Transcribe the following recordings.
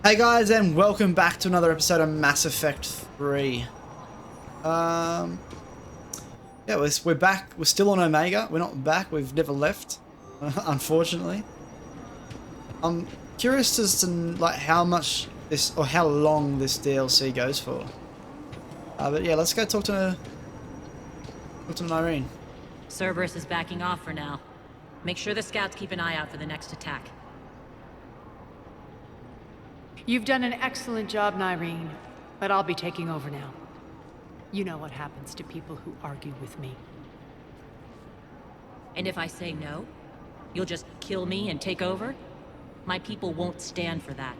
Hey guys, and welcome back to another episode of Mass Effect 3. Yeah, we're back. We're still on Omega. We're not back. We've never left, unfortunately. I'm curious as to like how much this or how long this DLC goes for. But yeah, let's go talk to Irene. Cerberus is backing off for now. Make sure the scouts keep an eye out for the next attack. You've done an excellent job, Nyreen, but I'll be taking over now. You know what happens to people who argue with me. And if I say no, you'll just kill me and take over? My people won't stand for that.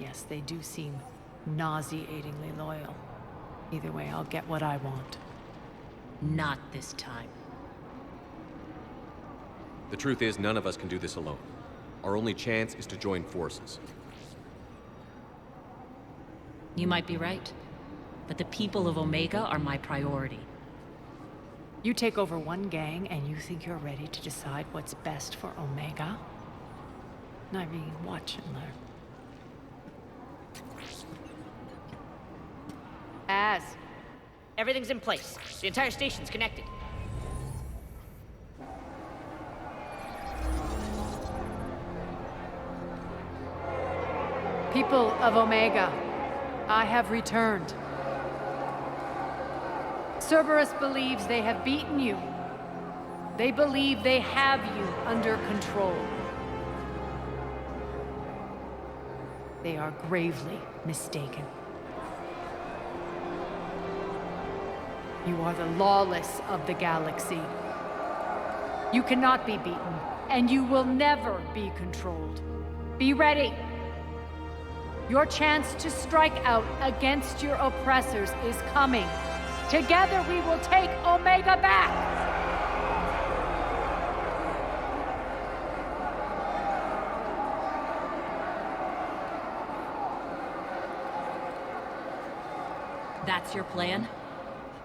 Yes, they do seem nauseatingly loyal. Either way, I'll get what I want. Not this time. The truth is, none of us can do this alone. Our only chance is to join forces. You might be right, but the people of Omega are my priority. You take over one gang and you think you're ready to decide what's best for Omega? Nyreen, watch and learn. Everything's in place. The entire station's connected. People of Omega, I have returned. Cerberus believes they have beaten you. They believe they have you under control. They are gravely mistaken. You are the lawless of the galaxy. You cannot be beaten, and you will never be controlled. Be ready. Your chance to strike out against your oppressors is coming. Together we will take Omega back! That's your plan?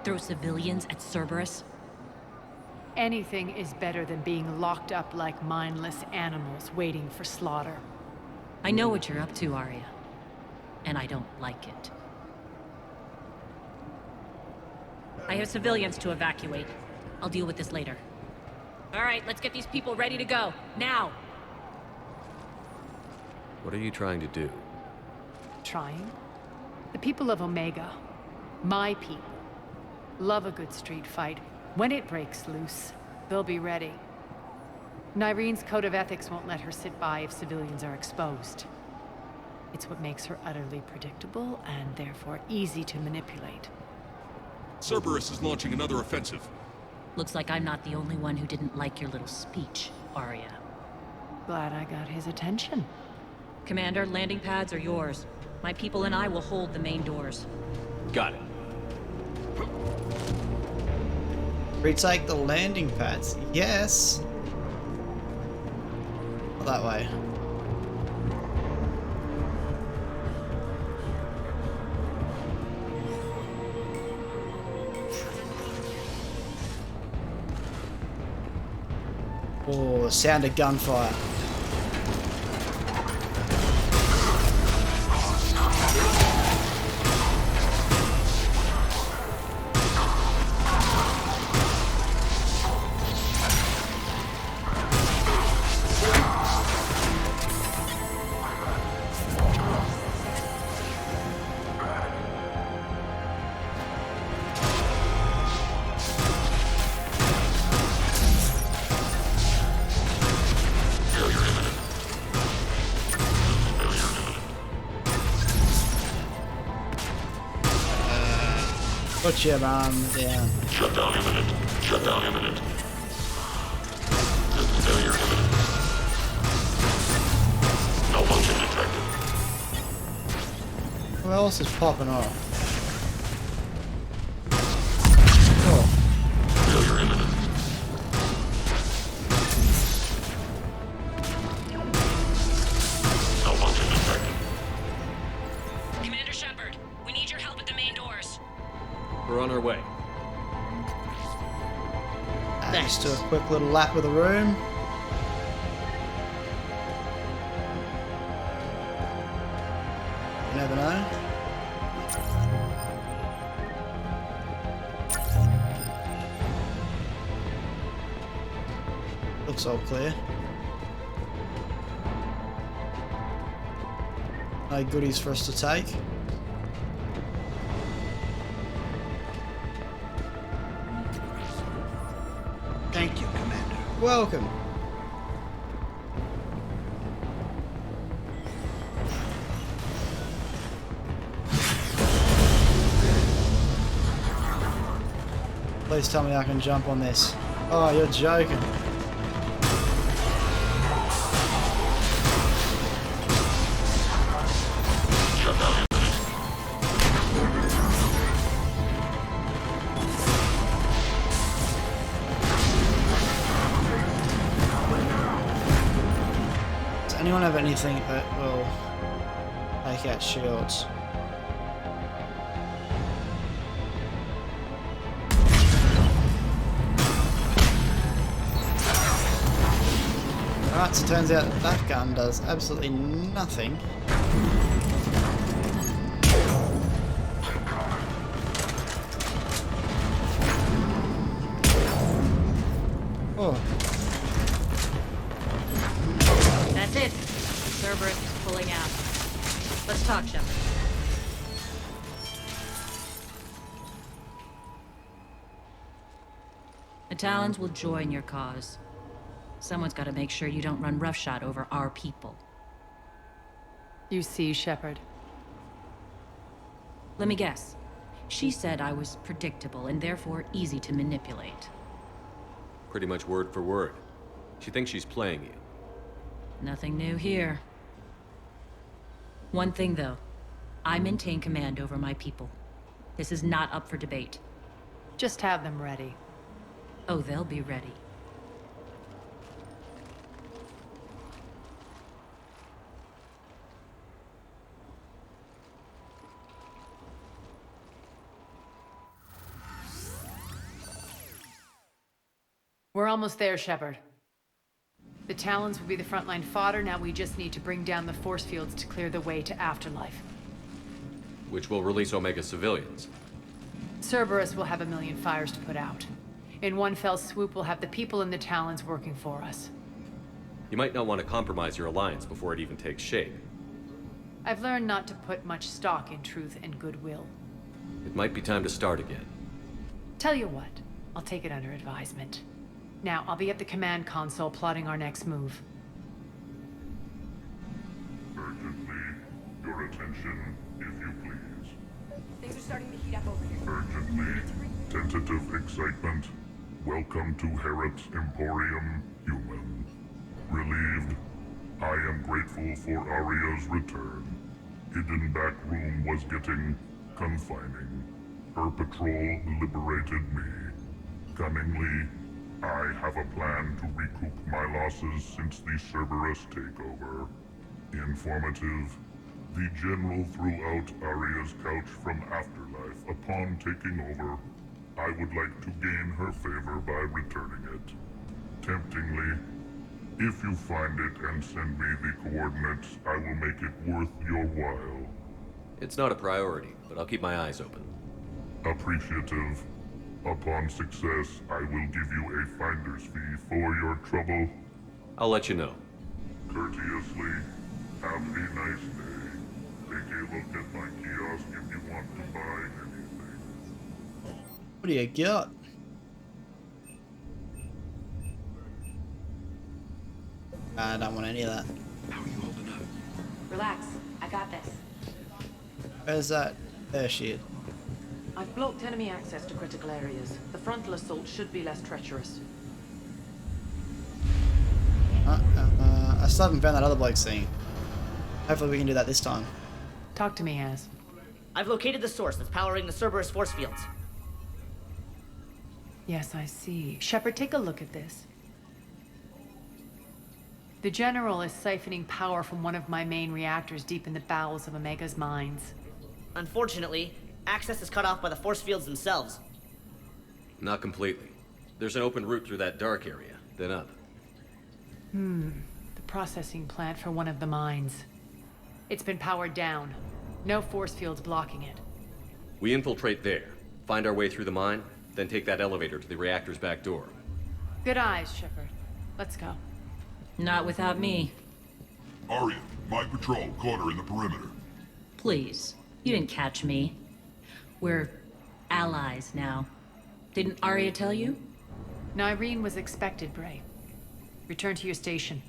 Throw civilians at Cerberus? Anything is better than being locked up like mindless animals waiting for slaughter. I know what you're up to, Arya. And I don't like it. I have civilians to evacuate. I'll deal with this later. All right, let's get these people ready to go. Now! What are you trying to do? Trying? The people of Omega, my people, love a good street fight. When it breaks loose, they'll be ready. Nyreen's code of ethics won't let her sit by if civilians are exposed. It's what makes her utterly predictable and therefore easy to manipulate. Cerberus is launching another offensive. Looks like I'm not the only one who didn't like your little speech, Arya. Glad I got his attention. Commander, landing pads are yours. My people and I will hold the main doors. Got it. Retake the landing pads. Yes. Not that way. Oh, sound of gunfire. Put your arm down. Shutdown imminent. Shutdown imminent. System failure imminent. Malfunction detected. Who else is popping off? Oh. Failure imminent. Malfunction detected. Commander Shepard, we need your help at the main doors. We're on our way. Just do a quick little lap of the room. You never know. Looks all clear. No goodies for us to take. Thank you, Commander. Welcome. Please tell me I can jump on this. Oh, you're joking. Shut down. Does anyone have anything that will take out shields? Alright, so it turns out that gun does absolutely nothing. Oh, That's it. Cerberus is pulling out. Let's talk, Shepard. The Talons will join your cause. Someone's got to make sure you don't run roughshod over our people. You see, Shepard. Let me guess. She said I was predictable and therefore easy to manipulate. Pretty much word for word. She thinks she's playing you. Nothing new here. One thing, though. I maintain command over my people. This is not up for debate. Just have them ready. Oh, they'll be ready. We're almost there, Shepard. The Talons will be the frontline fodder. Now we just need to bring down the force fields to clear the way to Afterlife. Which will release Omega civilians. Cerberus will have a million fires to put out. In one fell swoop, we'll have the people in the Talons working for us. You might not want to compromise your alliance before it even takes shape. I've learned not to put much stock in truth and goodwill. It might be time to start again. Tell you what, I'll take it under advisement. Now, I'll be at the command console plotting our next move. Urgently, your attention, if you please. Things are starting to heat up over here. Urgently, tentative excitement. Welcome to Herod's Emporium, human. Relieved, I am grateful for Aria's return. Hidden back room was getting confining. Her patrol liberated me. Cunningly, I have a plan to recoup my losses since the Cerberus takeover. Informative. The General threw out Aria's couch from Afterlife upon taking over. I would like to gain her favor by returning it. Temptingly, if you find it and send me the coordinates, I will make it worth your while. It's not a priority, but I'll keep my eyes open. Appreciative. Upon success, I will give you a finder's fee for your trouble. I'll let you know. Courteously, have a nice day. Take a look at my kiosk if you want to buy anything. what do you got? I don't want any of that. How are you holding up? Relax. I got this. Where's that? There she is. I've blocked enemy access to critical areas. The frontal assault should be less treacherous. I still haven't found that other bloke's thing. Hopefully we can do that this time. Talk to me, Az. I've located the source that's powering the Cerberus force fields. Yes, I see. Shepard, take a look at this. The General is siphoning power from one of my main reactors deep in the bowels of Omega's mines. Unfortunately, access is cut off by the force fields themselves. Not completely. There's an open route through that dark area, then up. The processing plant for one of the mines. It's been powered down. No force fields blocking it. We infiltrate there, find our way through the mine, then take that elevator to the reactor's back door. Good eyes, Shepard. Let's go. Not without me. Arya, my patrol caught her in the perimeter. Please. You didn't catch me. We're allies now. Didn't Arya tell you? Nyreen was expected, Bray. Return to your station.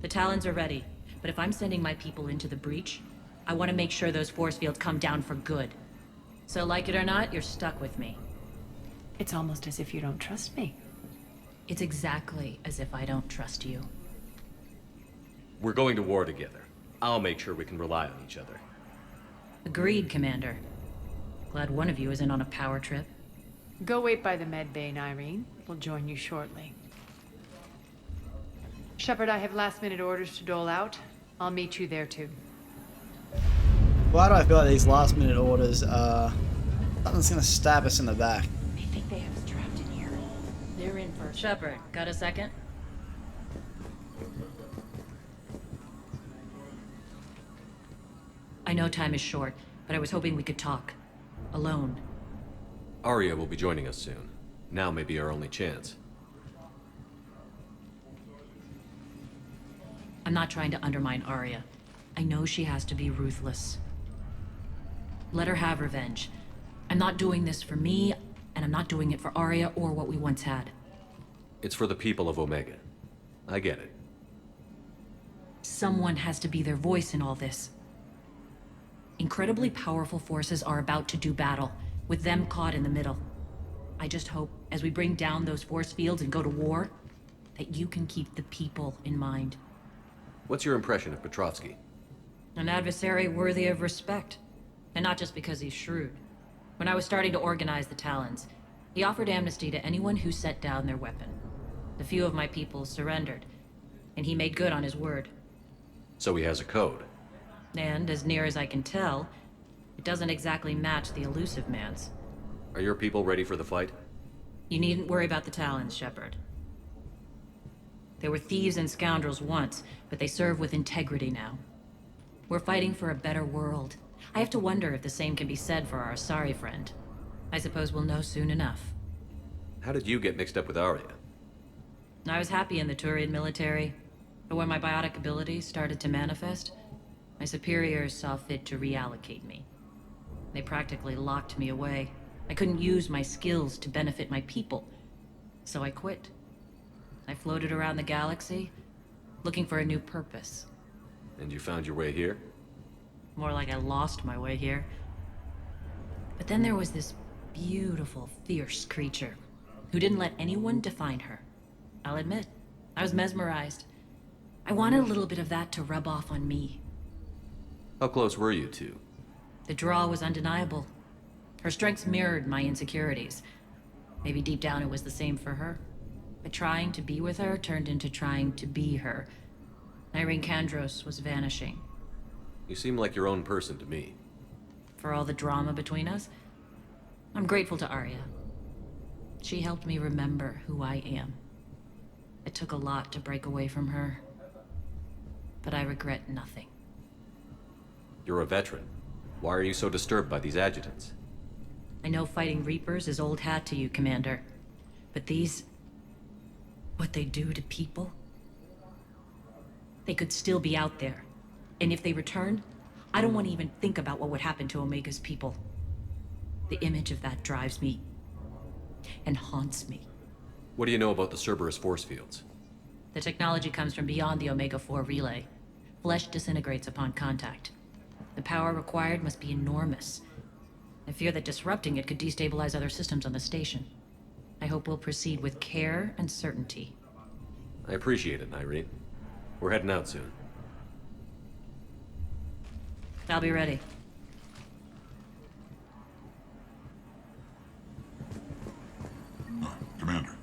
The Talons are ready, but if I'm sending my people into the breach, I want to make sure those force fields come down for good. So like it or not, you're stuck with me. It's almost as if you don't trust me. It's exactly as if I don't trust you. We're going to war together. I'll make sure we can rely on each other. Agreed, Commander. Glad one of you isn't on a power trip. Go wait by the med bay, Nyreen. We'll join you shortly. Shepard, I have last-minute orders to dole out. I'll meet you there, too. Why do I feel like these last-minute orders are... Something's gonna stab us in the back. They think they have us trapped in here. They're in first. Shepard, got a second? I know time is short, but I was hoping we could talk. Alone. Arya will be joining us soon. Now may be our only chance. I'm not trying to undermine Arya. I know she has to be ruthless. Let her have revenge. I'm not doing this for me, and I'm not doing it for Arya or what we once had. It's for the people of Omega. I get it. Someone has to be their voice in all this. Incredibly powerful forces are about to do battle, with them caught in the middle. I just hope, as we bring down those force fields and go to war, that you can keep the people in mind. What's your impression of Petrovsky? An adversary worthy of respect. And not just because he's shrewd. When I was starting to organize the Talons, he offered amnesty to anyone who set down their weapon. A few of my people surrendered, and he made good on his word. So he has a code. And, as near as I can tell, it doesn't exactly match the elusive man's. Are your people ready for the fight? You needn't worry about the Talons, Shepard. They were thieves and scoundrels once, but they serve with integrity now. We're fighting for a better world. I have to wonder if the same can be said for our Asari friend. I suppose we'll know soon enough. How did you get mixed up with Arya? I was happy in the Turian military, but when my biotic abilities started to manifest, my superiors saw fit to reallocate me. They practically locked me away. I couldn't use my skills to benefit my people, so I quit. I floated around the galaxy, looking for a new purpose. And you found your way here? More like I lost my way here. But then there was this beautiful, fierce creature who didn't let anyone define her. I'll admit, I was mesmerized. I wanted a little bit of that to rub off on me. How close were you two? The draw was undeniable. Her strengths mirrored my insecurities. Maybe deep down it was the same for her. But trying to be with her turned into trying to be her. Irene Kandros was vanishing. You seem like your own person to me. For all the drama between us, I'm grateful to Arya. She helped me remember who I am. It took a lot to break away from her, but I regret nothing. You're a veteran. Why are you so disturbed by these adjutants? I know fighting Reapers is old hat to you, Commander. But these... what they do to people? They could still be out there. And if they return, I don't want to even think about what would happen to Omega's people. The image of that drives me and haunts me. What do you know about the Cerberus force fields? The technology comes from beyond the Omega-4 relay. Flesh disintegrates upon contact. The power required must be enormous. I fear that disrupting it could destabilize other systems on the station. I hope we'll proceed with care and certainty. I appreciate it, Irene. We're heading out soon. I'll be ready. Commander.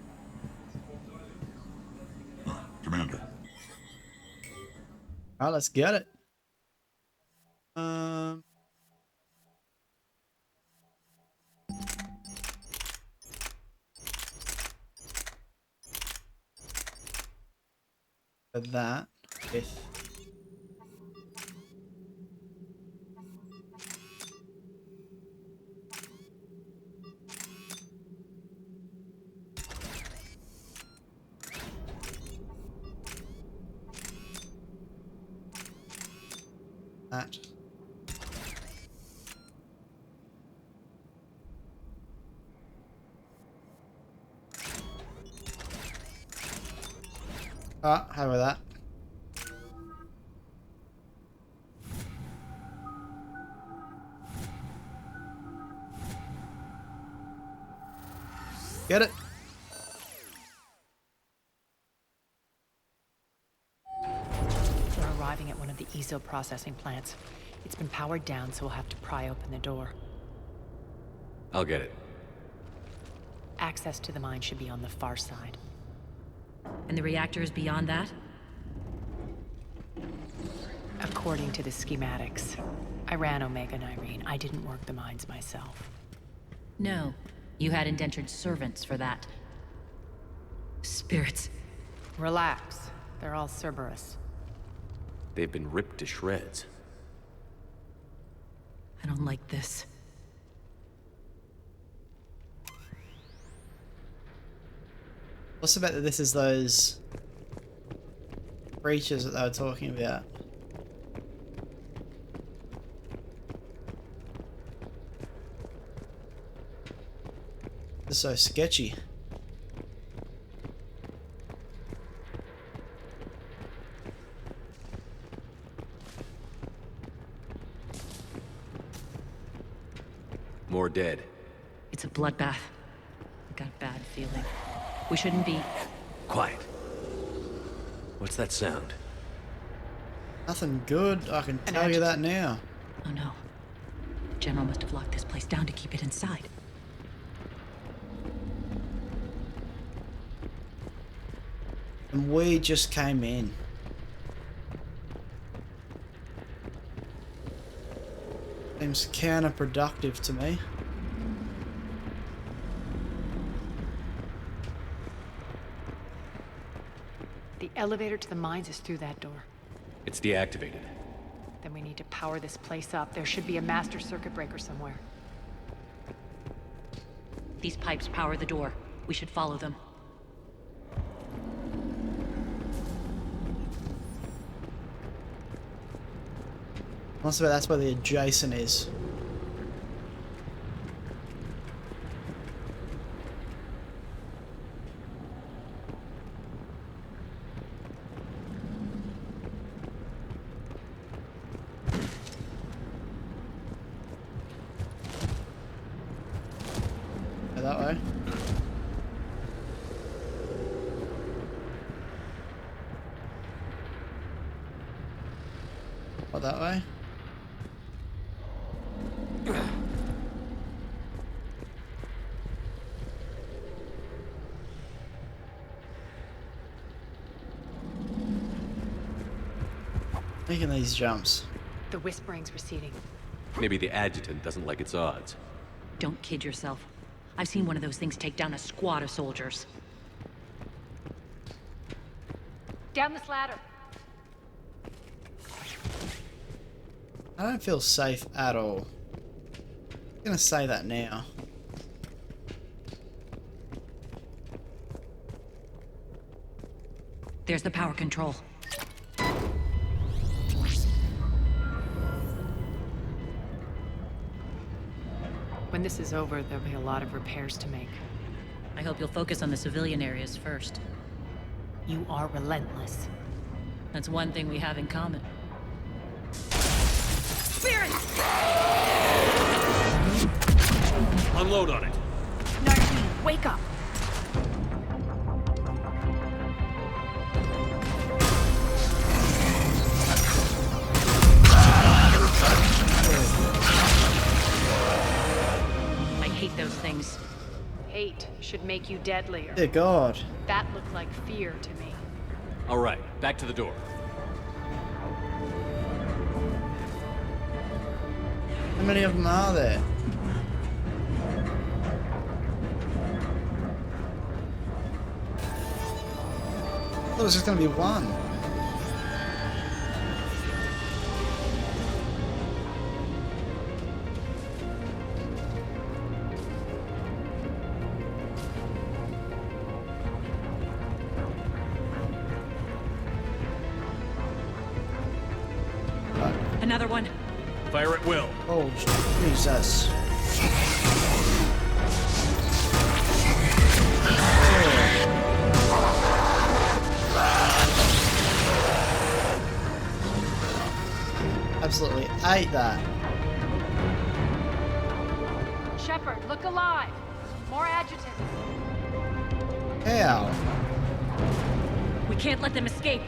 Commander. Alright, let's get it. For that, if That. Ah, how about that? Get it? We're arriving at one of the ESO processing plants. It's been powered down, so we'll have to pry open the door. I'll get it. Access to the mine should be on the far side. And the reactor is beyond that? According to the schematics. I ran Omega, Irene. I didn't work the mines myself. No. You had indentured servants for that. Spirits. Relax. They're all Cerberus. They've been ripped to shreds. I don't like this. What's the bet that this is those creatures that they were talking about? This is so sketchy. More dead. It's a bloodbath. I got a bad feeling. We shouldn't be... Quiet. What's that sound? Nothing good, I can tell you that now. Oh no. General must have locked this place down to keep it inside. And we just came in. Seems counterproductive to me. The elevator to the mines is through that door. It's deactivated. Then we need to power this place up. There should be a master circuit breaker somewhere. These pipes power the door. We should follow them. Must bet that's where the adjacent is. Go that way. Or that way. Making these jumps. The whispering's receding. Maybe the adjutant doesn't like its odds. Don't kid yourself. I've seen one of those things take down a squad of soldiers. Down this ladder. I don't feel safe at all. I'm gonna say that now. There's the power control. When this is over, there'll be a lot of repairs to make. I hope you'll focus on the civilian areas first. You are relentless. That's one thing we have in common. Spirit! Unload on it. Nardi, wake up! I hate those things. Hate should make you deadlier. Dear God. That looked like fear to me. All right, back to the door. How many of them are there? I thought it was just gonna be one. Another one. Fire at will. Oh, Jesus. Absolutely ate that. Shepard, look alive. More adjutants. Ow. We can't let them escape.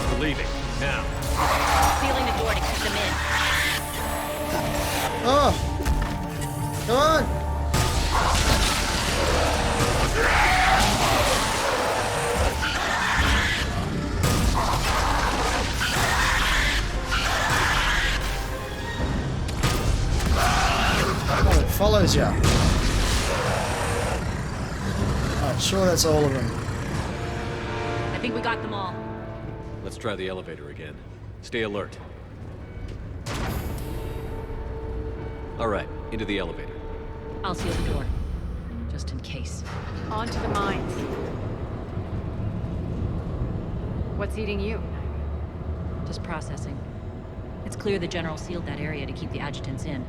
We're leaving. Now. Sealing the door to keep them in. Oh! Come on! Oh, it follows you. Alright, sure that's all of them. I think we got them all. Let's try the elevator again. Stay alert. All right, into the elevator. I'll seal the door. Just in case. On to the mines. What's eating you? Just processing. It's clear the General sealed that area to keep the adjutants in.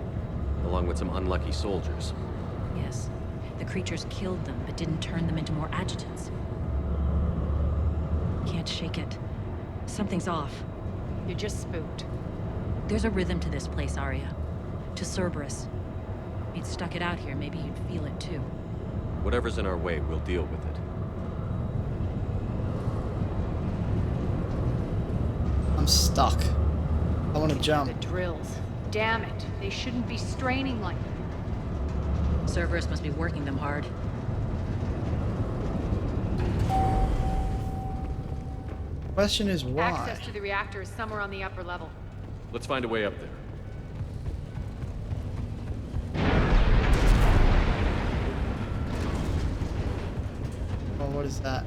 Along with some unlucky soldiers. Yes. The creatures killed them, but didn't turn them into more adjutants. Can't shake it. Something's off. You're just spooked. There's a rhythm to this place, Arya. To Cerberus. If you'd stuck it out here, maybe you'd feel it too. Whatever's in our way, we'll deal with it. I'm stuck. I want to The jump. drills. Damn it. They shouldn't be straining like that. Cerberus must be working them hard. Question is why? Access to the reactor is somewhere on the upper level. Let's find a way up there. Oh, what is that?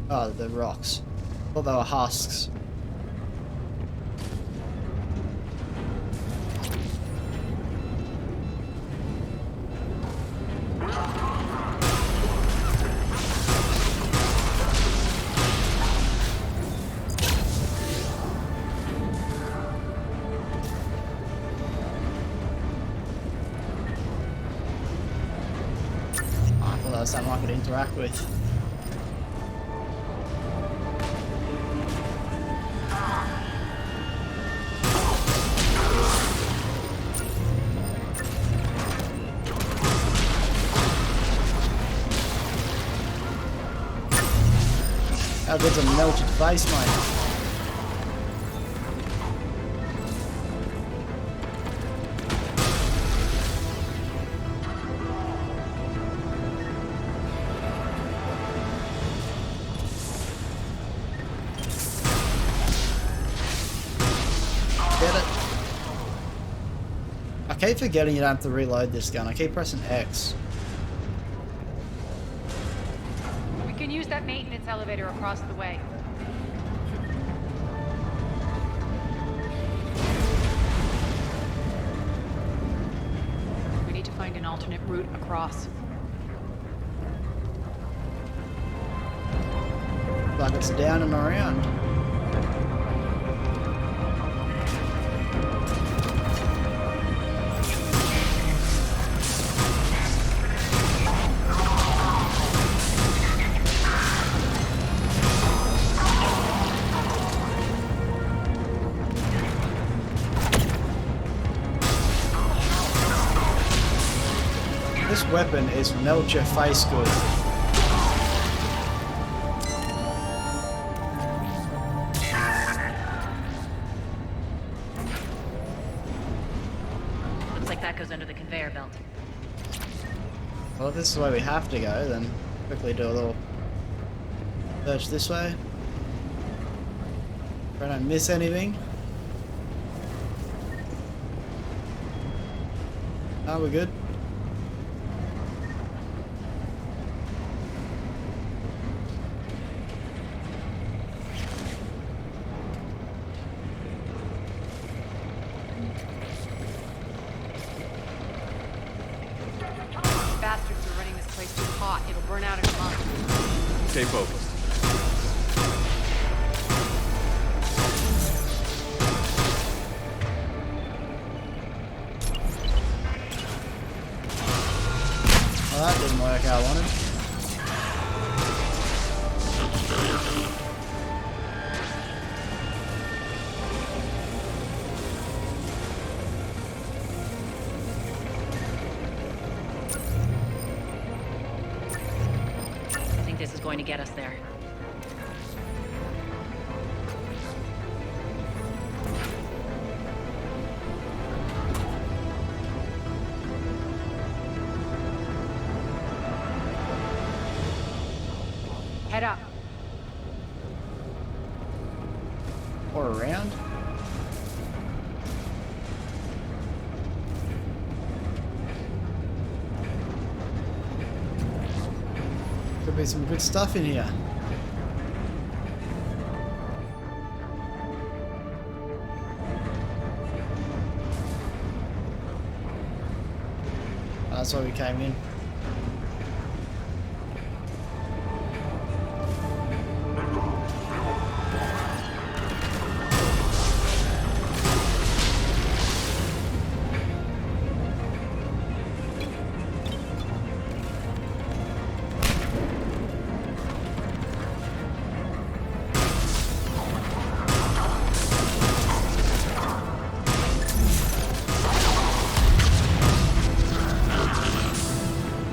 Oh, the rocks. I thought they were husks. I thought that was something I could interact with. How good's a melted face, mate? Get it? I keep forgetting you don't have to reload this gun. I keep pressing X. We can use that maintenance elevator across the way. We need to find an alternate route across. Like it's down and around. This weapon is melt your face good. Looks like that goes under the conveyor belt. Well, if this is the way we have to go, then quickly do a little search this way. Try not to miss anything. Oh, we're good. place too hot. It'll burn out in a month. Stay focused. Well, that didn't work how I wanted. I think this is going to get us there. Head up. Or around. Could be some good stuff in here. Oh, that's why we came in.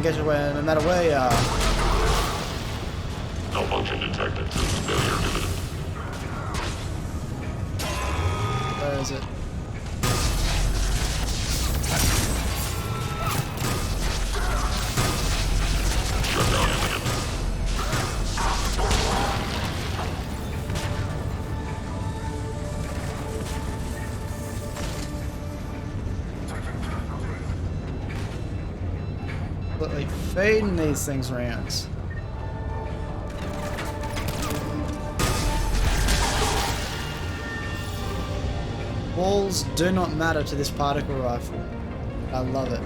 Get your way no matter where you are. Malfunction detected. Failure imminent. Where is it? Shutdown imminent. Like fading these things around. Walls do not matter to this particle rifle. I love it.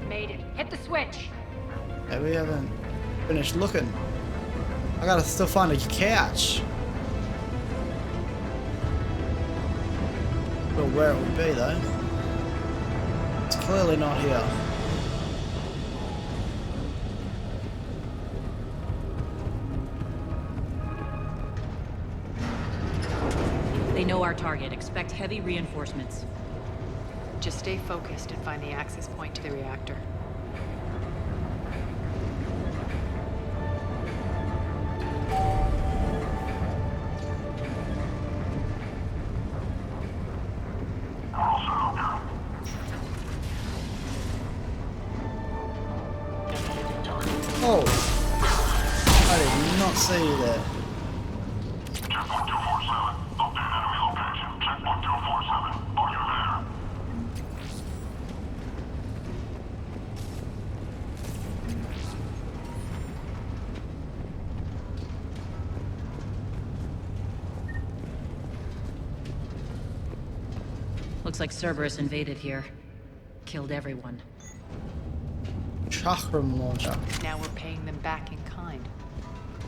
Made it. Hit the switch. Okay, we haven't finished looking. I gotta still find a couch. Well, where it would be though. It's clearly not here. They know our target. Expect heavy reinforcements. Just stay focused and find the access point to the reactor. Oh! I did not see you there. Checkpoint 247. Update enemy location. Checkpoint 247. Are you there? Looks like Cerberus invaded here. Killed everyone. Chakram launcher. Now we're paying them back in kind.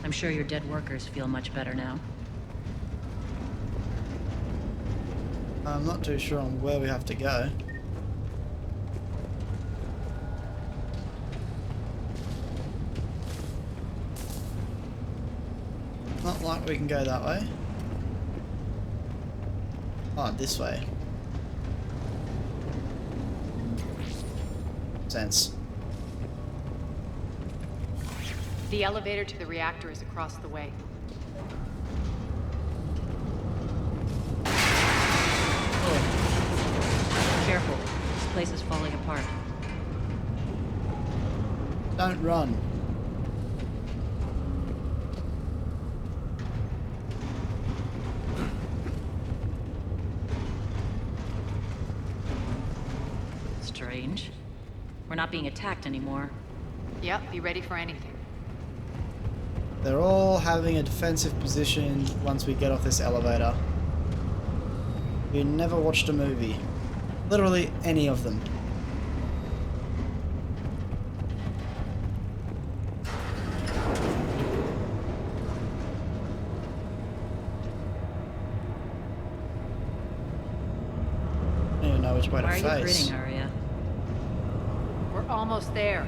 I'm sure your dead workers feel much better now. I'm not too sure on where we have to go. Not like we can go that way. Oh, this way. Sense. The elevator to the reactor is across the way. Careful. This place is falling apart. Don't run. Strange. We're not being attacked anymore. Yep, be ready for anything. They're all having a defensive position once we get off this elevator. You never watched a movie. Literally any of them. I don't even know which way to Why are you face. grinning, Arya? We're almost there.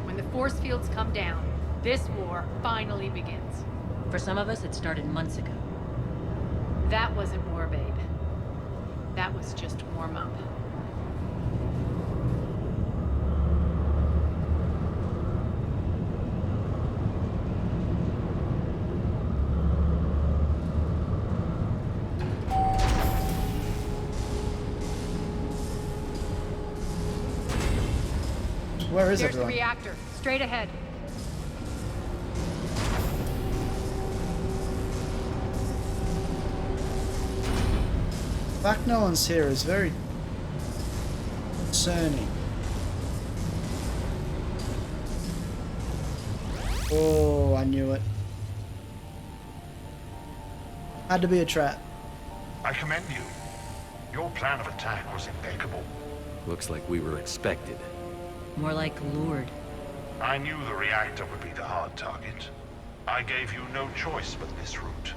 When the force fields come down, this war finally begins. For some of us, it started months ago. That wasn't war, babe. That was just warm-up. Where is There's the everyone? reactor, straight ahead. The fact no one's here is very concerning. Oh, I knew it. Had to be a trap. I commend you. Your plan of attack was impeccable. Looks like we were expected. More like lured. I knew the reactor would be the hard target. I gave you no choice but this route.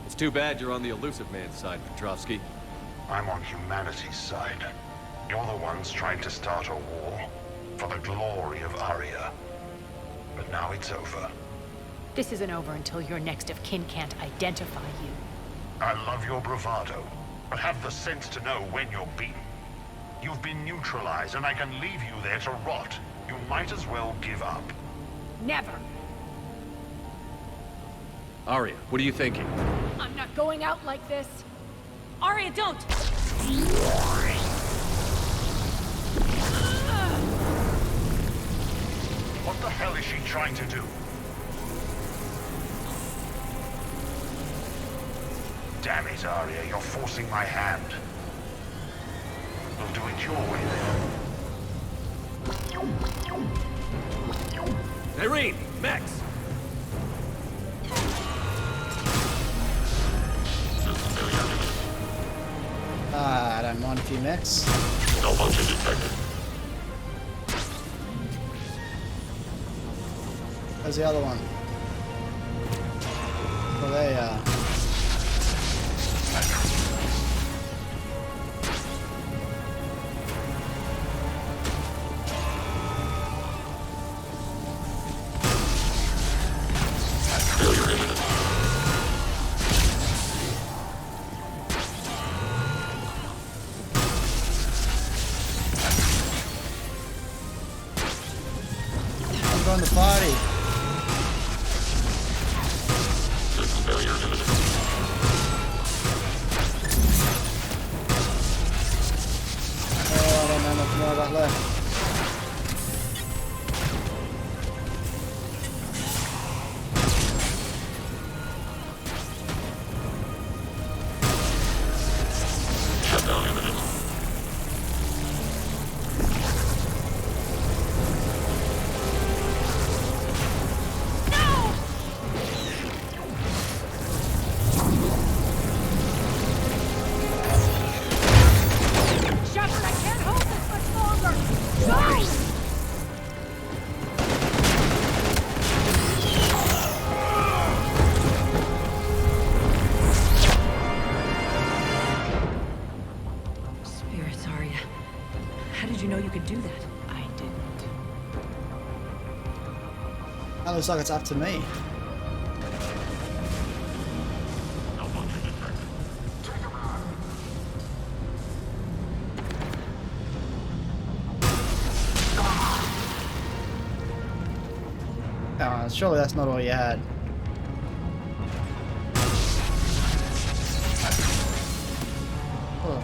It's too bad you're on the elusive man's side, Petrovsky. I'm on humanity's side. You're the ones trying to start a war for the glory of Arya. But now it's over. This isn't over until your next of kin can't identify you. I love your bravado, but have the sense to know when you're beaten. You've been neutralized, and I can leave you there to rot. You might as well give up. Never! Arya, what are you thinking? I'm not going out like this. Arya, don't! What the hell is she trying to do? Damn it, Arya, you're forcing my hand. We'll do it your way then. Irene! Max! I don't mind if you mix. No motion detected. Where's the other one? Oh, there you are. Join the party. Oh, I don't know much more about left. Shepard, I can't hold this much longer! No! Spirits, Arya. How did you know you could do that? I didn't. That looks like it's up to me. Surely that's not all you had. Oh.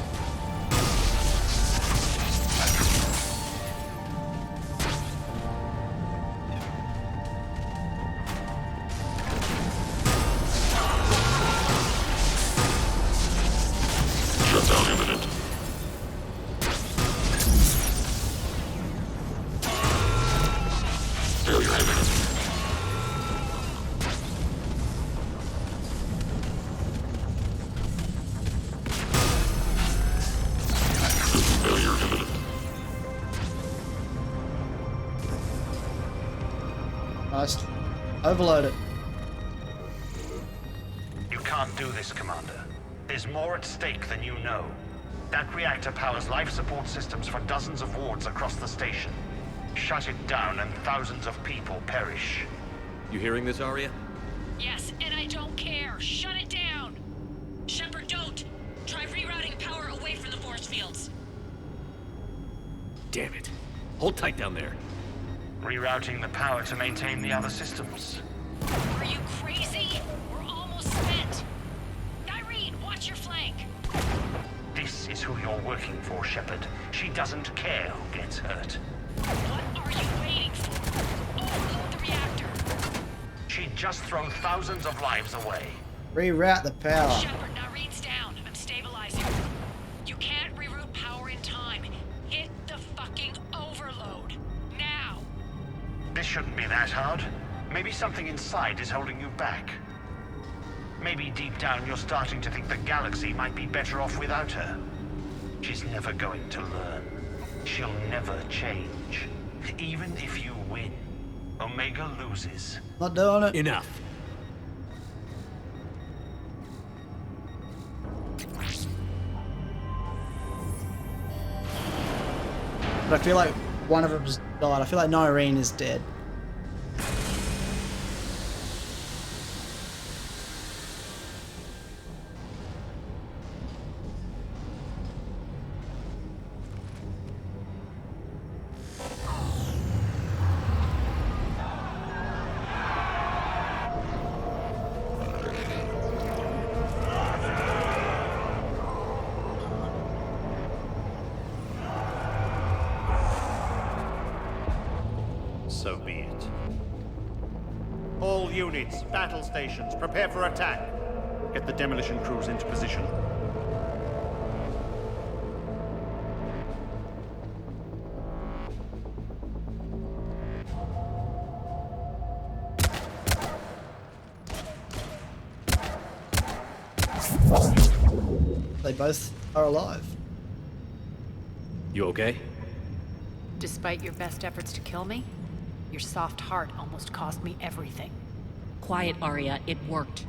Shutdown imminent. Failure imminent. Failure imminent. Nice. Overload it. You can't do this, Commander. There's more at stake than you know. That reactor powers life support systems for dozens of wards across the station. Shut it down and thousands of people perish. You hearing this, Arya? Yes, and I don't care. Shut it down! Shepard, don't! Try rerouting power away from the force fields. Damn it. Hold tight down there. Rerouting the power to maintain the other systems. Are you crazy? We're almost spent. Irene, watch your flank. This is who you're working for, Shepard. She doesn't care who gets hurt. What are you waiting for? Overload the reactor. She'd just thrown thousands of lives away. Reroute the power. Shepard, Irene's down. I'm stabilizing. You can't reroute power in time. Hit the fucking overload. Now. This shouldn't be that hard. Maybe something inside is holding you back. Maybe deep down you're starting to think the galaxy might be better off without her. She's never going to learn. She'll never change. Even if you win, Omega loses. Not doing it. Enough. But I feel like one of them's died. I feel like Nyreen is dead. So be it. All units, battle stations, prepare for attack. Get the demolition crews into position. They both are alive. You okay? Despite your best efforts to kill me, your soft heart almost cost me everything. Quiet, Arya. It worked.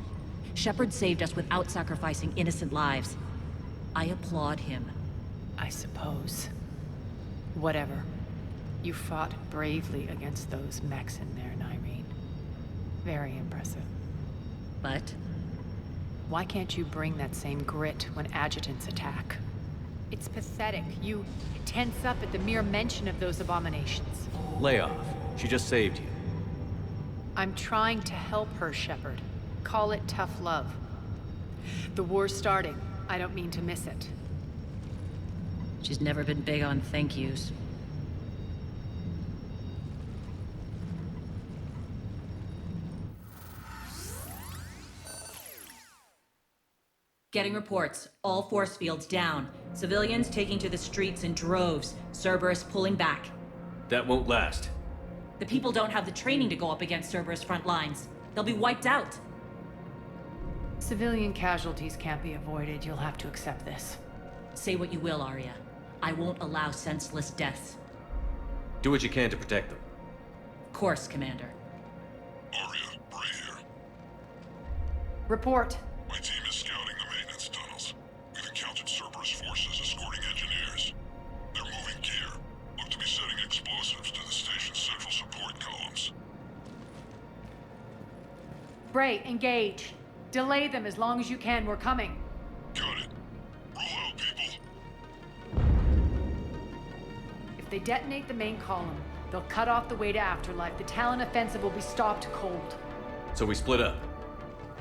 Shepard saved us without sacrificing innocent lives. I applaud him. I suppose. Whatever. You fought bravely against those mechs in there, Nyreen. Very impressive. But Why can't you bring that same grit when adjutants attack? It's pathetic. You tense up at the mere mention of those abominations. Lay off. She just saved you. I'm trying to help her, Shepard. Call it tough love. The war's starting. I don't mean to miss it. she's never been big on thank yous. Getting reports. All force fields down. Civilians taking to the streets in droves. Cerberus pulling back. That won't last. The people don't have the training to go up against Cerberus front lines. They'll be wiped out. Civilian casualties can't be avoided. You'll have to accept this. Say what you will, Arya. I won't allow senseless deaths. Do what you can to protect them. Of course, Commander. Arya, Bray here. Report. My team is scouting the maintenance tunnels. We've encountered Cerberus forces escorting engineers. They're moving gear. Look to be setting explosives to the station's central support columns. Bray, engage. Delay them as long as you can. We're coming. Got it. Roll out, people. If they detonate the main column, they'll cut off the way to Afterlife. The Talon offensive will be stopped cold. So we split up.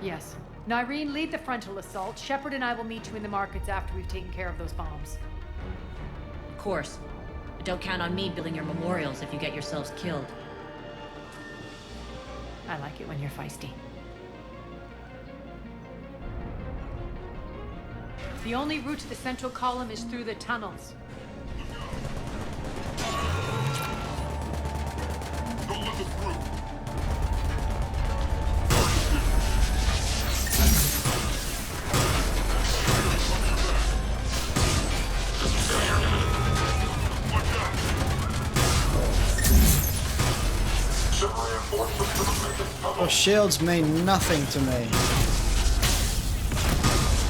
Yes. Nyreen, lead the frontal assault. Shepard and I will meet you in the markets after we've taken care of those bombs. Of course. But don't count on me building your memorials if you get yourselves killed. I like it when you're feisty. The only route to the central column is through the tunnels. Don't let them through. Well, shields mean nothing to me.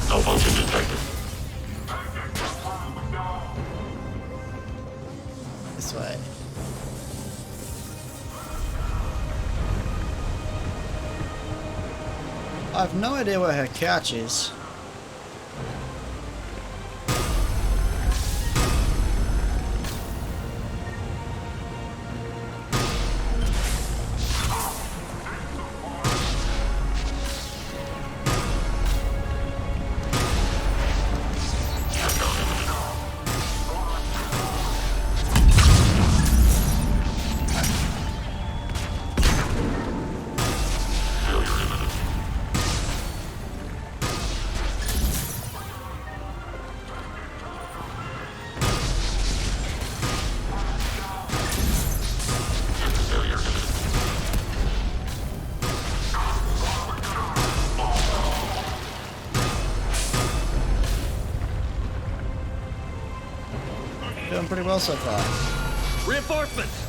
Malfunction detected. This way. I have no idea where her couch is. Doing pretty well so far. Reinforcements!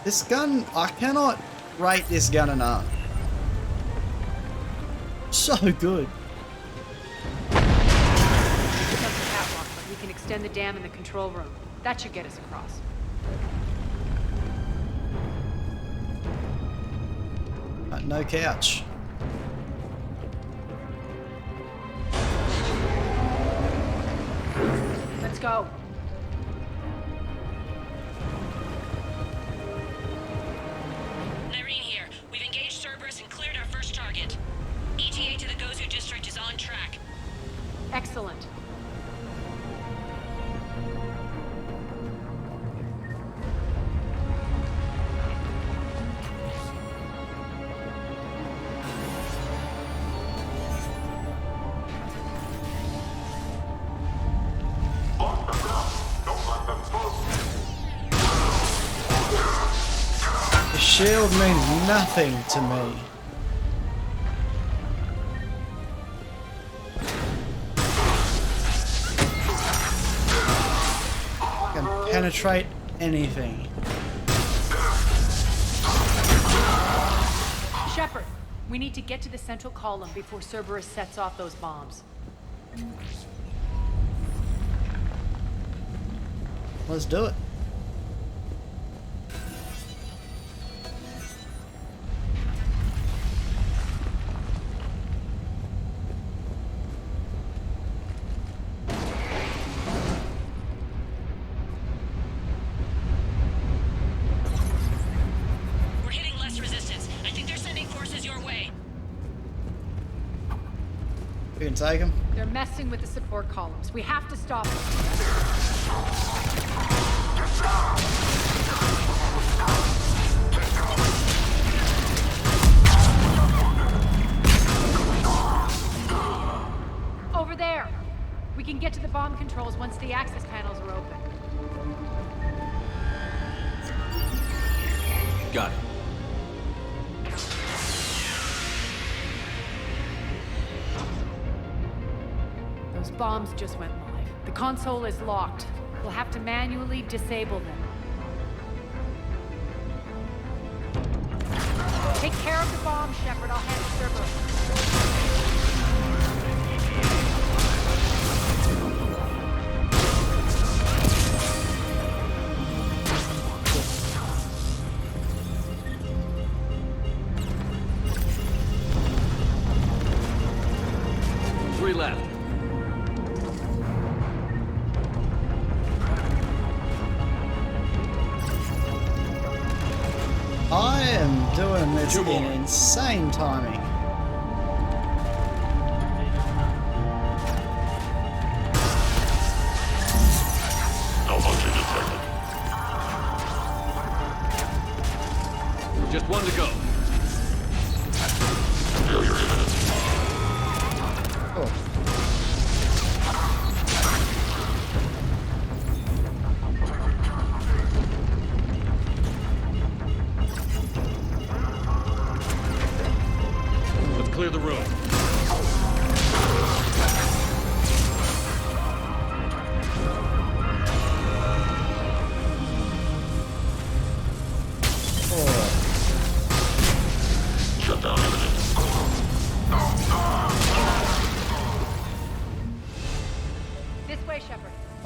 This gun, I cannot rate this gun enough. So good. It's up the catwalk, but we can extend the dam in the control room. That should get us across. No couch. Let's go. Irene here. We've engaged Cerberus and cleared our first target. ETA to the Gozu district is on track. Excellent. The shield means nothing to me. Can penetrate anything. Shepard, we need to get to the central column before Cerberus sets off those bombs. Let's do it. We're hitting less resistance. I think they're sending forces your way. We can take him. They're messing with the support columns. We have to stop them. Over there! We can get to the bomb controls once the access panels are open. Got it. Those bombs just went live. The console is locked. We'll have to manually disable them. Take care of the bomb, Shepard. I'll handle Cerberus. Three left. I am doing this Two in more. insane timing. Malfunction detected. Just one to go. Failure imminent. Oh.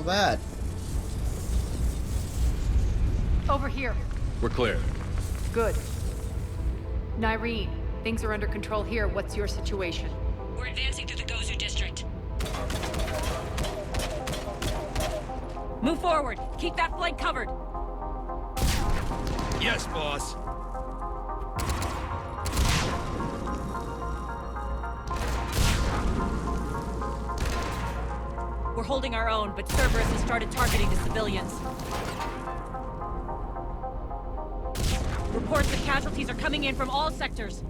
Not bad. Over here. We're clear. Good. Nyreen, things are under control here. What's your situation? We're advancing through the Gozu district. Move forward. Keep that flank covered. Yes, boss. We're holding our own, but Cerberus has started targeting the civilians. Reports that casualties are coming in from all sectors.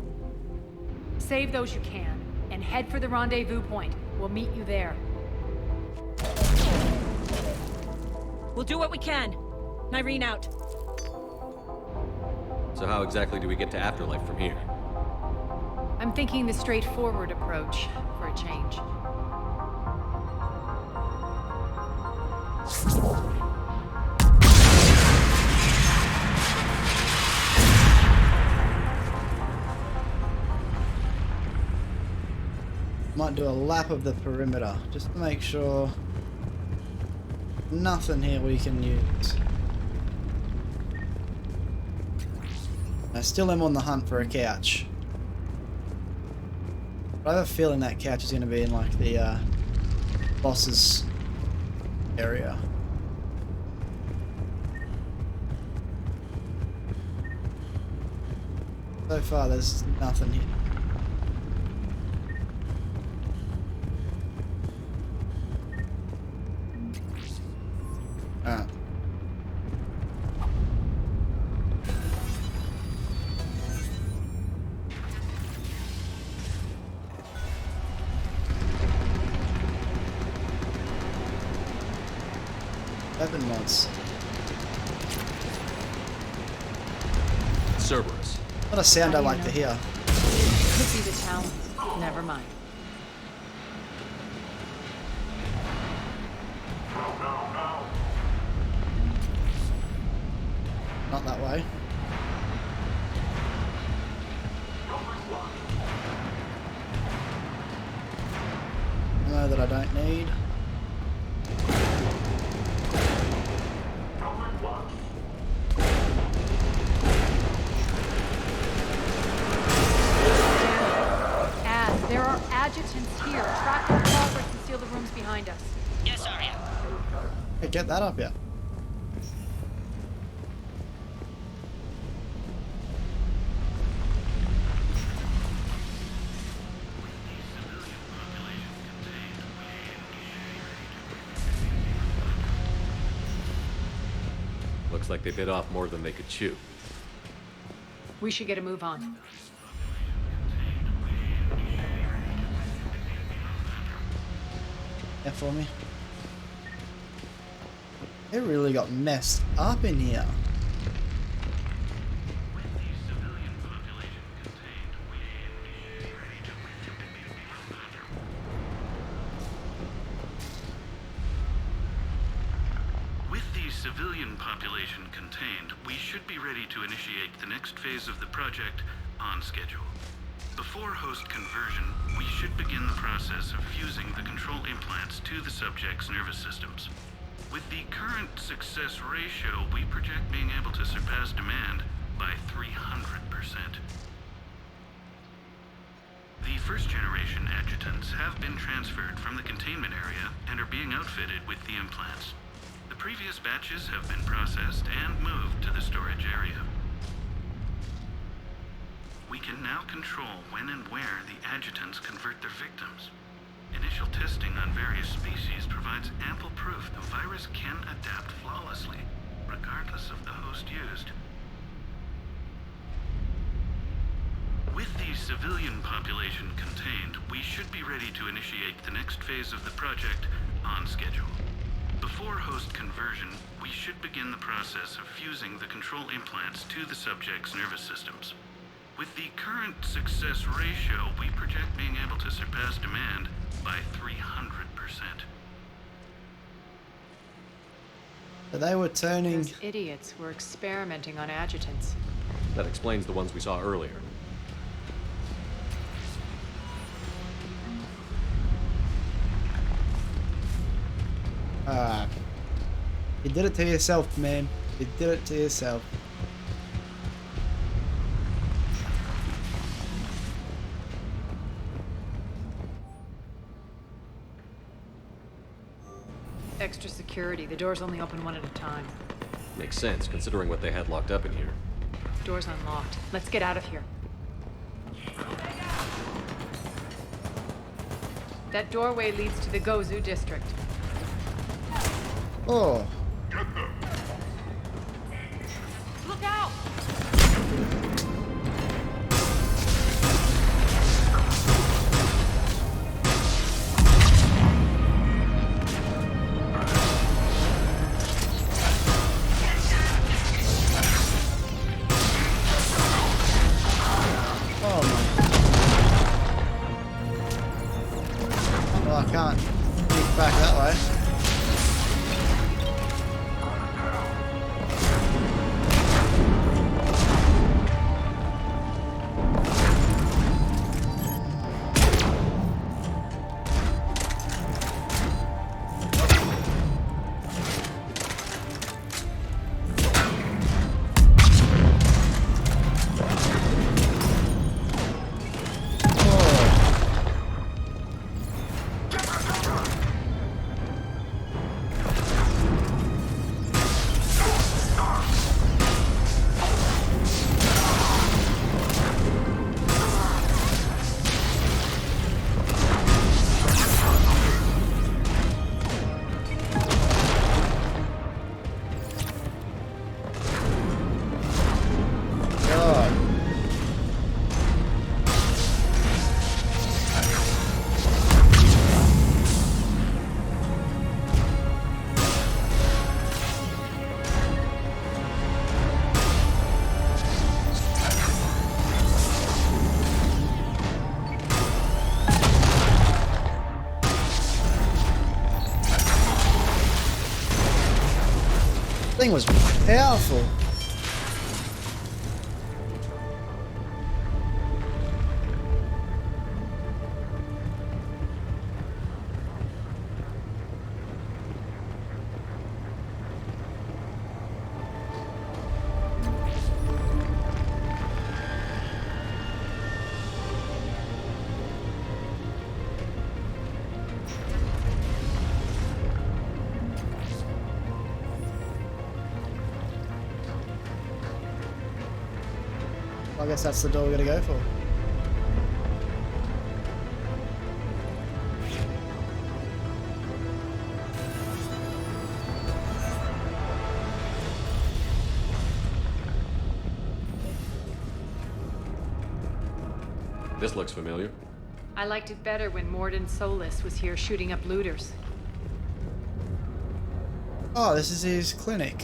Save those you can, and head for the rendezvous point. We'll meet you there. We'll do what we can. Nyreen out. So how exactly do we get to Afterlife from here? I'm thinking the straightforward approach for a change. Might do a lap of the perimeter just to make sure nothing here we can use. I still am on the hunt for a couch. But I have a feeling that couch is going to be in like the boss's area. So far there's nothing here. Alright. Weapon mods. Cerberus. What a sound I How do you like to know? hear. Could be the Talons. Never mind. Not that way. No, that I don't need. There are adjutants here. Track their progress and seal the rooms behind us. Yes, Arya. Hey, get that up here. Looks like they bit off more than they could chew. We should get a move on. Yeah, for me. It really got messed up in here. With the civilian population contained, we should be ready to initiate the next phase of the project on schedule. Before host conversion, we should begin the process of fusing the control implants to the subject's nervous systems. With the current success ratio, we project being able to surpass demand by 300%. The first-generation adjutants have been transferred from the containment area and are being outfitted with the implants. The previous batches have been processed and moved to the storage area. We can now control when and where the adjutants convert their victims. Initial testing on various species provides ample proof the virus can adapt flawlessly, regardless of the host used. With the civilian population contained, we should be ready to initiate the next phase of the project on schedule. Before host conversion, we should begin the process of fusing the control implants to the subject's nervous systems. With the current success ratio, we project being able to surpass demand by 300%. So they were turning. Those idiots were experimenting on adjutants. That explains the ones we saw earlier. You did it to yourself, man. You did it to yourself. Extra security. The doors only open one at a time. Makes sense, considering what they had locked up in here. Door's unlocked. Let's get out of here. That doorway leads to the Gozu district. Oh. Look out! Oh my. Well, I can't sneak back that way. Thing was powerful. I guess that's the door we're gonna go for. This looks familiar. I liked it better when Morden Solis was here shooting up looters. Oh, this is his clinic.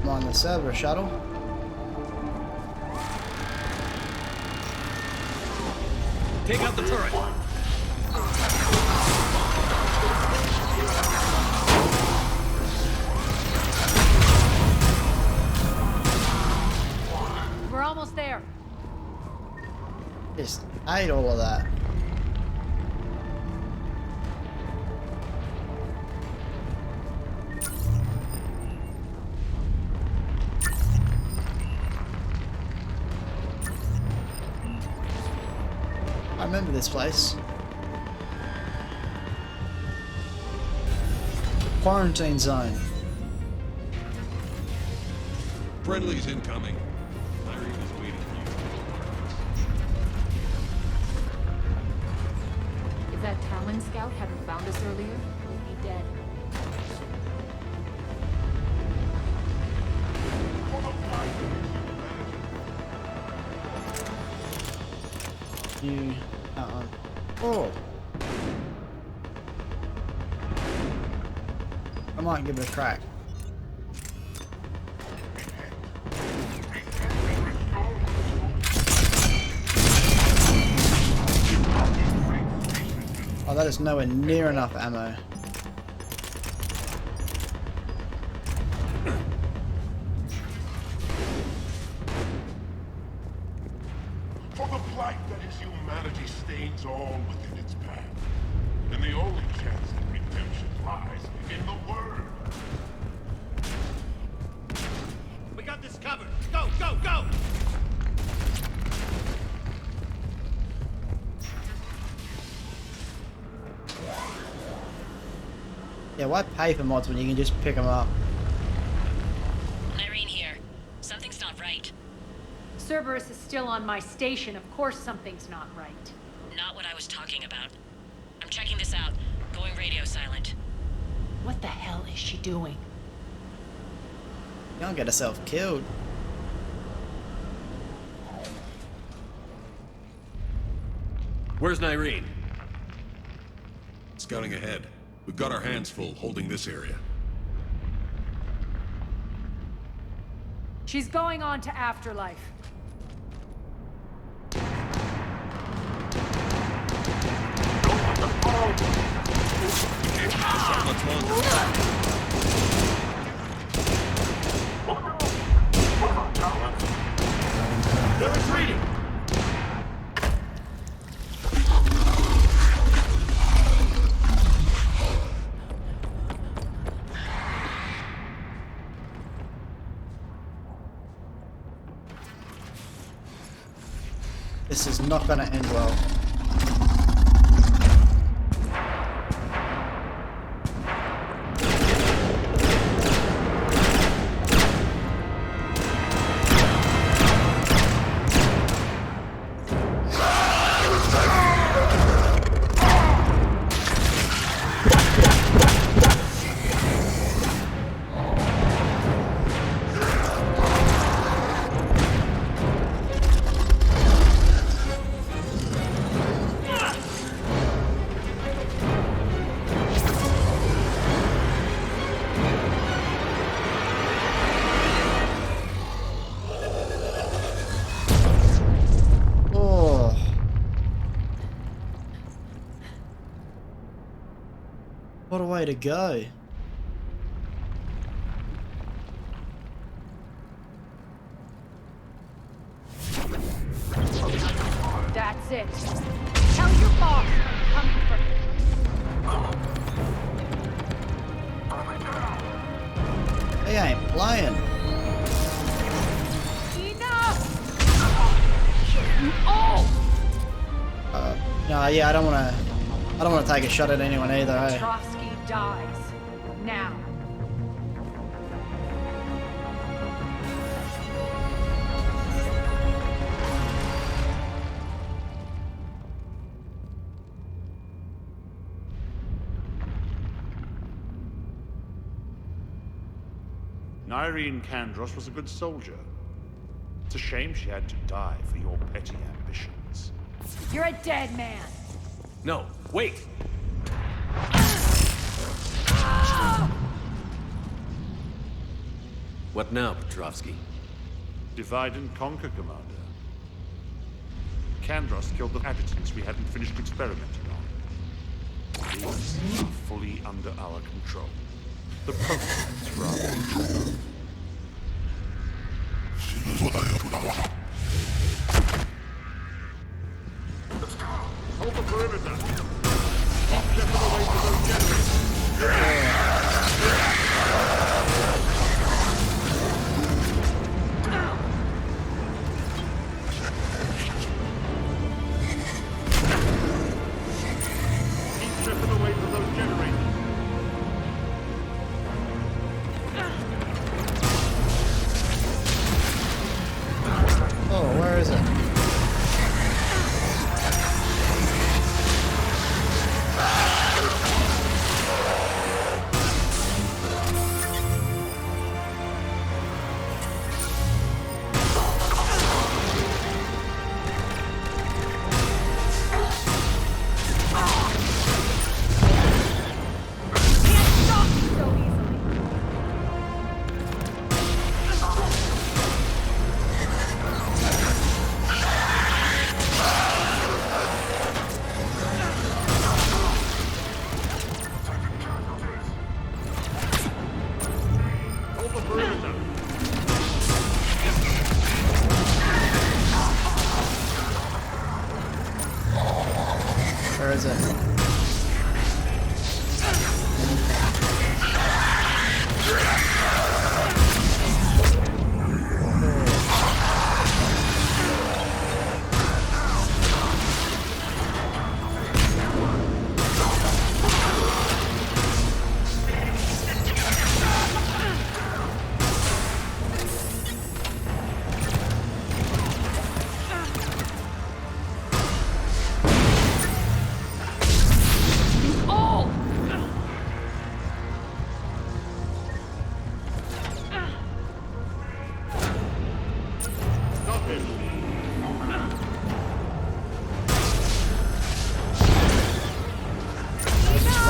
I'm on the server shuttle. Take out the turret. We're almost there. Just ate all of that. I remember this place. Quarantine zone. Friendly's incoming. Irene is waiting for If that Talon scout hadn't found us earlier, we'd be dead. You. Oh. I might give it a crack. Oh, that is nowhere near enough ammo. it's all within its path. And the only chance at redemption lies in the Word. We got this covered. Go, go, go! Yeah, why pay for mods when you can just pick them up? Irene here. Something's not right. Cerberus is still on my station. Of course something's not right. Not what I was talking about. I'm checking this out. Going radio silent. What the hell is she doing? You don't get herself killed. Where's Nyreen? Scouting ahead. We've got our hands full holding this area. She's going on to Afterlife. Much longer. They're retreating! This is not gonna end well. What a way to go. That's it. Tell your boss I'm coming for him. He ain't playing. Enough! Oh! No, yeah, I don't wanna take a shot at anyone either, hey. Trotsky dies. Now. Nyreen Kandros was a good soldier. It's a shame she had to die for your petty ambitions. You're a dead man. No, wait! What now, Petrovsky? Divide and conquer, Commander. Kandros killed the adjutants we hadn't finished experimenting on. These are fully under our control. The prototypes for our future. Hold the perimeter! Keep shipping away to those generators! Keep shipping away to those generators!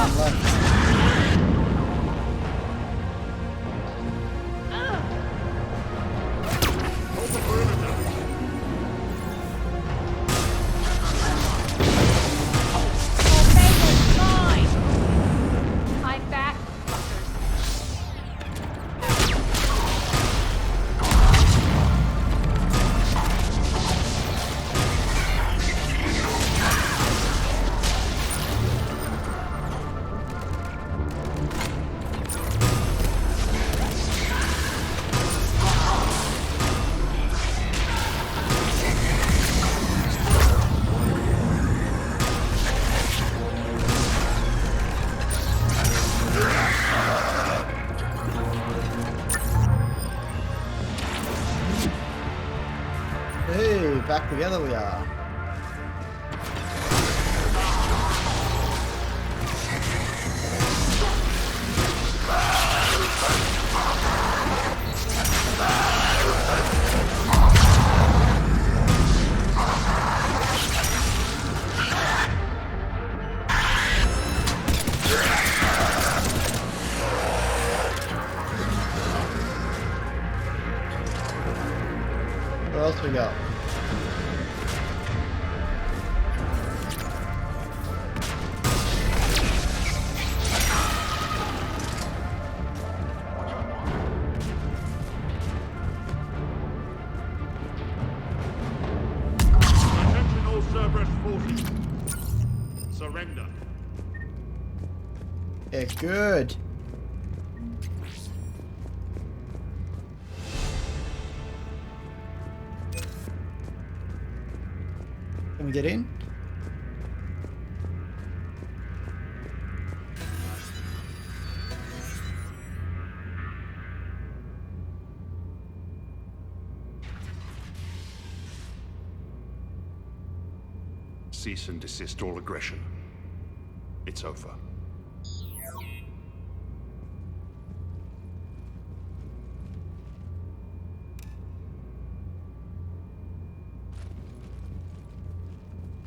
time left. I'm back, fuckers. Hey, back together we are. Where else we go? Attention all Cerberus forces. Surrender. Yeah, good. Can we get in? Cease and desist all aggression. It's over.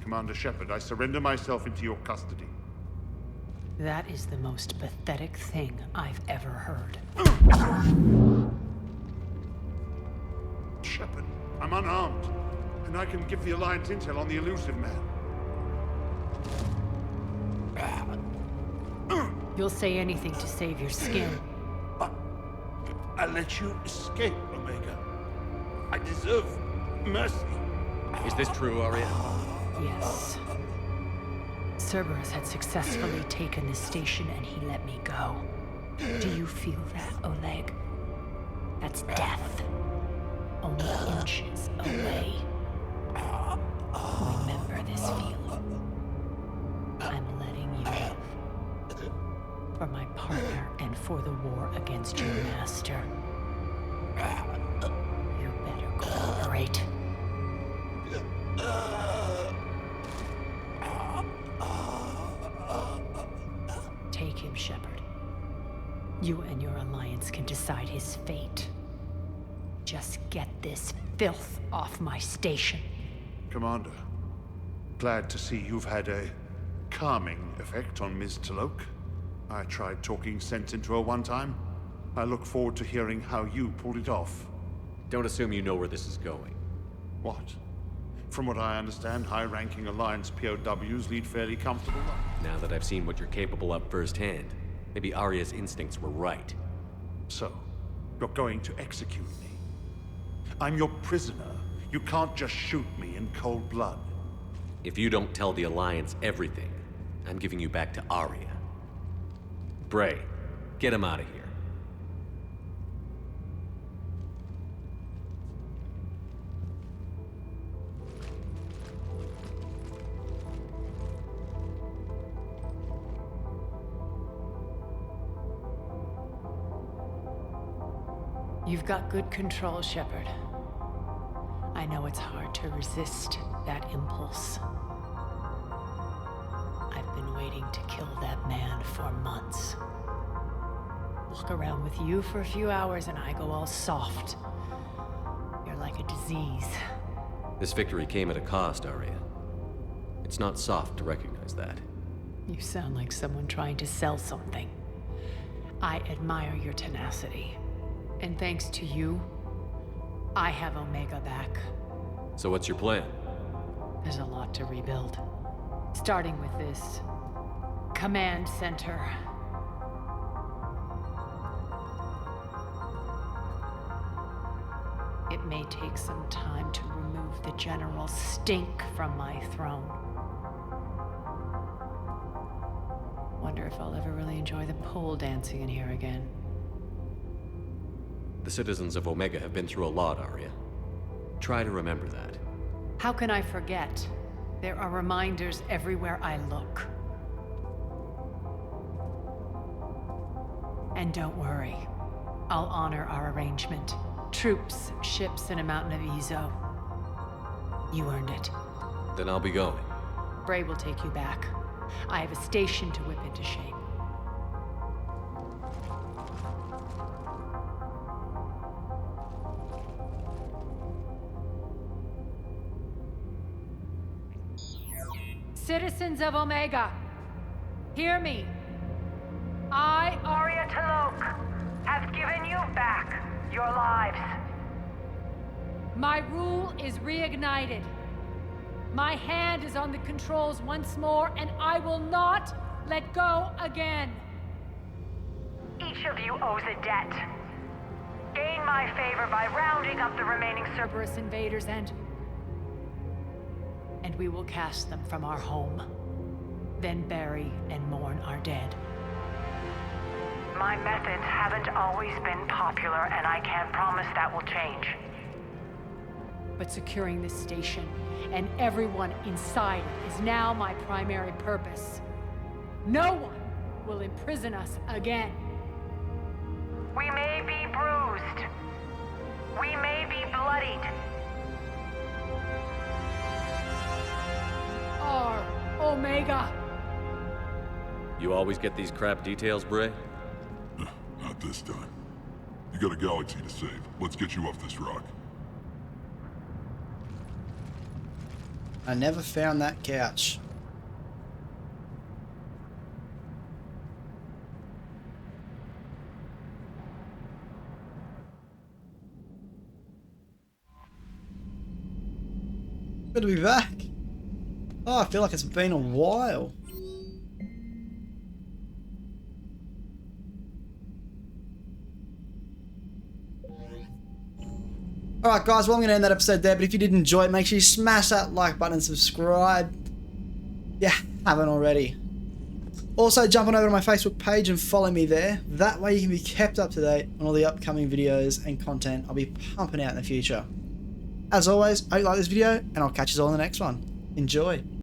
Commander Shepard, I surrender myself into your custody. That is the most pathetic thing I've ever heard. Shepard, I'm unarmed, and I can give the Alliance intel on the elusive man. You'll say anything to save your skin. I let you escape, Omega. I deserve mercy. Is this true, Aria? Yes. Cerberus had successfully taken this station and he let me go. Do you feel that, Oleg? That's death. Only inches away. Remember this feeling. I'm letting you live. For my partner and for the war against your master. You better cooperate. Take him, Shepard. You and your alliance can decide his fate. Just get this filth off my station. Commander, glad to see you've had a calming effect on Ms. Talok. I tried talking sense into her one time. I look forward to hearing how you pulled it off. Don't assume you know where this is going. What? From what I understand, high-ranking Alliance POWs lead fairly comfortable lives. Now that I've seen what you're capable of firsthand, maybe Aria's instincts were right. So, you're going to execute me. I'm your prisoner. You can't just shoot me in cold blood. If you don't tell the Alliance everything, I'm giving you back to Aria. Bray, get him out of here. You've got good control, Shepard. I know it's hard to resist that impulse. I've been waiting to kill that man for months. Walk around with you for a few hours and I go all soft. You're like a disease. This victory came at a cost, Aria. It's not soft to recognize that. You sound like someone trying to sell something. I admire your tenacity. And thanks to you, I have Omega back. So what's your plan? There's a lot to rebuild. Starting with this command center. It may take some time to remove the general stink from my throne. Wonder if I'll ever really enjoy the pole dancing in here again. The citizens of Omega have been through a lot, Arya. Try to remember that. How can I forget? There are reminders everywhere I look. And don't worry, I'll honor our arrangement. Troops, ships, and a mountain of Ezo. You earned it. Then I'll be going. Bray will take you back. I have a station to whip into shape. Citizens of Omega, hear me. I, Arya T'Loak, have given you back your lives. My rule is reignited. My hand is on the controls once more, and I will not let go again. Each of you owes a debt. Gain my favor by rounding up the remaining Cerberus invaders, and we will cast them from our home. Then bury and mourn our dead. My methods haven't always been popular, and I can't promise that will change. But securing this station and everyone inside it is now my primary purpose. No one will imprison us again. We may be bruised. We may be bloodied. Our Omega. You always get these crap details, Bray? Not this time. You got a galaxy to save. Let's get you off this rock. I never found that couch. Good to be back. Oh, I feel like it's been a while. Alright guys, well I'm going to end that episode there, but if you did enjoy it, make sure you smash that like button and subscribe. Yeah, haven't already. Also, jump on over to my Facebook page and follow me there. That way you can be kept up to date on all the upcoming videos and content I'll be pumping out in the future. As always, I hope you like this video, and I'll catch you all in the next one. Enjoy.